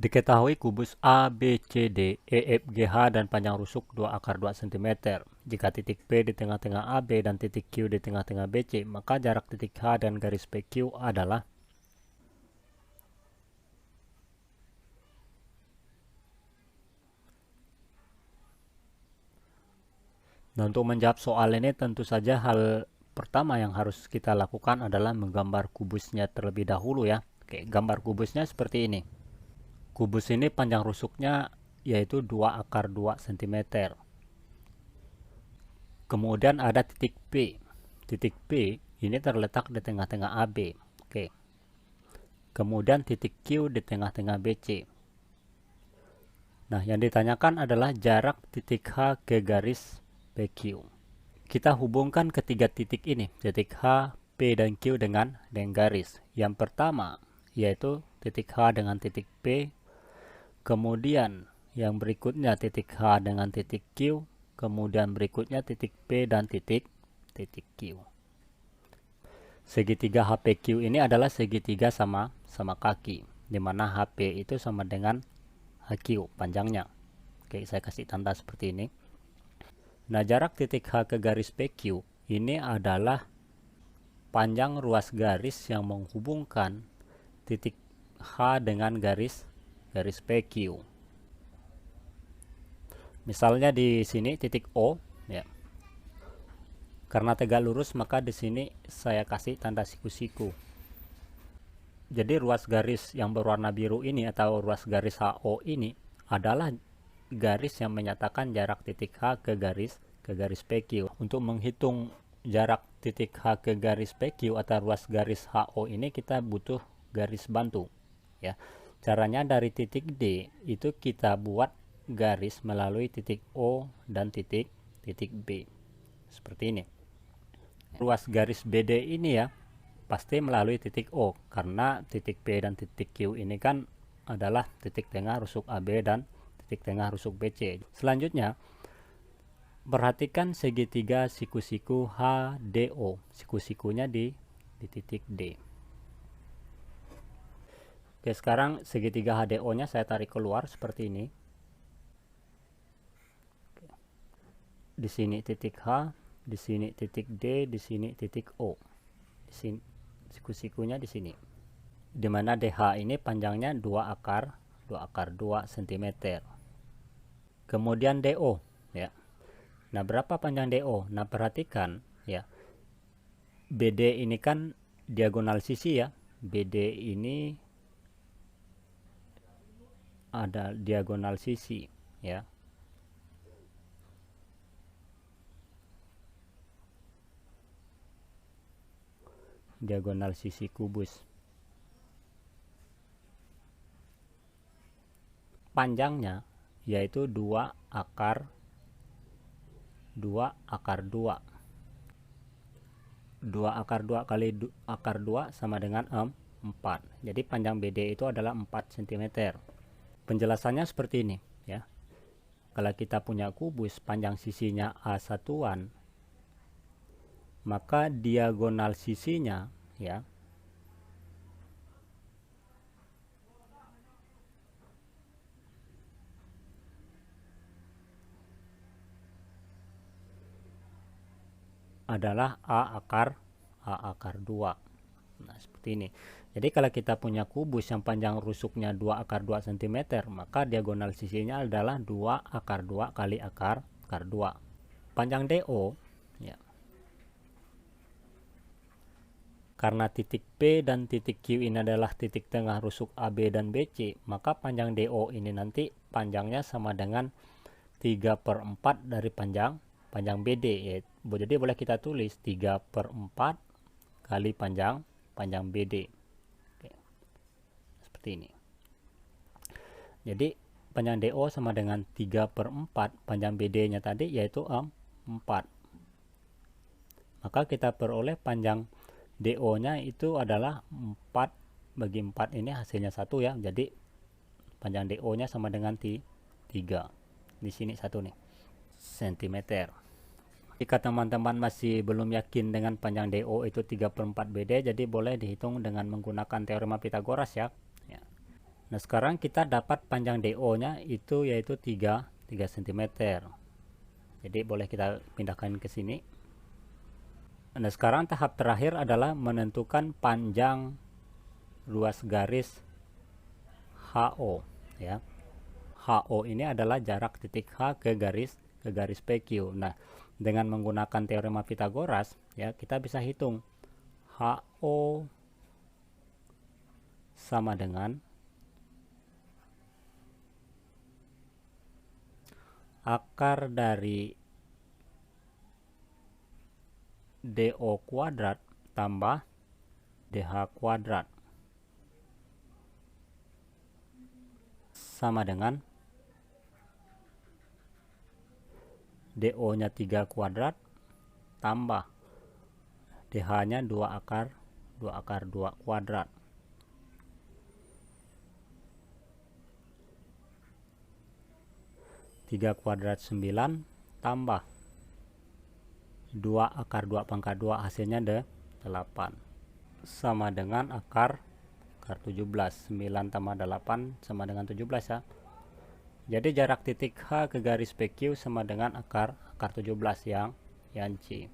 Diketahui kubus A, B, C, D, E, F, G, H dan panjang rusuk 2 akar 2 cm. Jika titik P di tengah-tengah AB dan titik Q di tengah-tengah BC, maka jarak titik H dan garis PQ adalah. Dan untuk menjawab soal ini tentu saja hal pertama yang harus kita lakukan adalah menggambar kubusnya terlebih dahulu ya. Oke, gambar kubusnya seperti ini. Kubus ini panjang rusuknya yaitu 2 akar 2 cm. Kemudian ada titik P. Titik P ini terletak di tengah-tengah AB. Oke. Kemudian titik Q di tengah-tengah BC. Nah, yang ditanyakan adalah jarak titik H ke garis PQ. Kita hubungkan ketiga titik ini, titik H, P, dan Q dengan garis. Yang pertama yaitu titik H dengan titik P, kemudian yang berikutnya titik H dengan titik Q, kemudian berikutnya titik P dan titik Q. Segitiga HPQ ini adalah segitiga sama kaki, di mana HP itu sama dengan HQ panjangnya. Oke, saya kasih tanda seperti ini. Nah, jarak titik H ke garis PQ ini adalah panjang ruas garis yang menghubungkan titik H dengan garis PQ. Misalnya di sini titik O ya. Karena tegak lurus maka di sini saya kasih tanda siku-siku. Jadi ruas garis yang berwarna biru ini atau ruas garis HO ini adalah garis yang menyatakan jarak titik H ke garis PQ. Untuk menghitung jarak titik H ke garis PQ atau ruas garis HO ini kita butuh garis bantu ya. Caranya dari titik D itu kita buat garis melalui titik O dan titik B. Seperti ini. Ruas garis BD ini ya pasti melalui titik O karena titik P dan titik Q ini kan adalah titik tengah rusuk AB dan titik tengah rusuk BC. Selanjutnya perhatikan segitiga siku-siku HDO. Siku-sikunya di titik D. Oke, sekarang segitiga HDO nya saya tarik keluar seperti ini. Di sini titik H, di sini titik D, di sini titik O. Di sini siku-sikunya di sini. Di mana DH ini panjangnya 2 akar 2 cm. Kemudian DO ya. Nah, berapa panjang DO? Nah, perhatikan ya. BD ini kan diagonal sisi ya. BD ini ada diagonal sisi ya. Diagonal sisi kubus. Panjangnya yaitu 2 akar 2 akar 2 kali akar 2 sama dengan 4. Jadi panjang BD itu adalah 4 cm. Penjelasannya seperti ini ya. Kalau kita punya kubus panjang sisinya A1-an, maka diagonal sisinya ya adalah A akar 2. Nah, seperti ini. Jadi kalau kita punya kubus yang panjang rusuknya 2 akar 2 cm, maka diagonal sisinya adalah 2 akar 2 kali akar 2. Panjang DO ya. Karena titik P dan titik Q ini adalah titik tengah rusuk AB dan BC, maka panjang DO ini nanti panjangnya sama dengan 3/4 dari panjang BD ya. Jadi boleh kita tulis 3/4 kali panjang BD. Oke. Seperti ini. Jadi panjang DO sama dengan 3/4 panjang BD nya tadi yaitu 4. Maka kita peroleh panjang DO nya itu adalah 4 bagi 4 ini hasilnya 1 ya. Jadi panjang DO nya sama dengan 3. Di sini 1 nih cm. Jika teman-teman masih belum yakin dengan panjang DO itu 3/4 BD, jadi boleh dihitung dengan menggunakan teorema Pitagoras ya. Nah, sekarang kita dapat panjang DO nya itu yaitu 3 cm. Jadi boleh kita pindahkan ke sini. Nah, sekarang tahap terakhir adalah menentukan panjang ruas garis HO ya. HO ini adalah jarak titik H ke garis PQ. Nah, dengan menggunakan teorema Pythagoras ya, kita bisa hitung HO sama dengan akar dari DO kuadrat tambah DH kuadrat sama dengan DO nya 3 kuadrat tambah DH nya 2 akar 2 kuadrat. Tiga kuadrat 9 tambah 2 akar 2 pangkat 2 hasilnya 8 sama dengan akar 17. 9 tambah 8 sama dengan 17 ya. Jadi jarak titik H ke garis PQ sama dengan akar 17 yang C.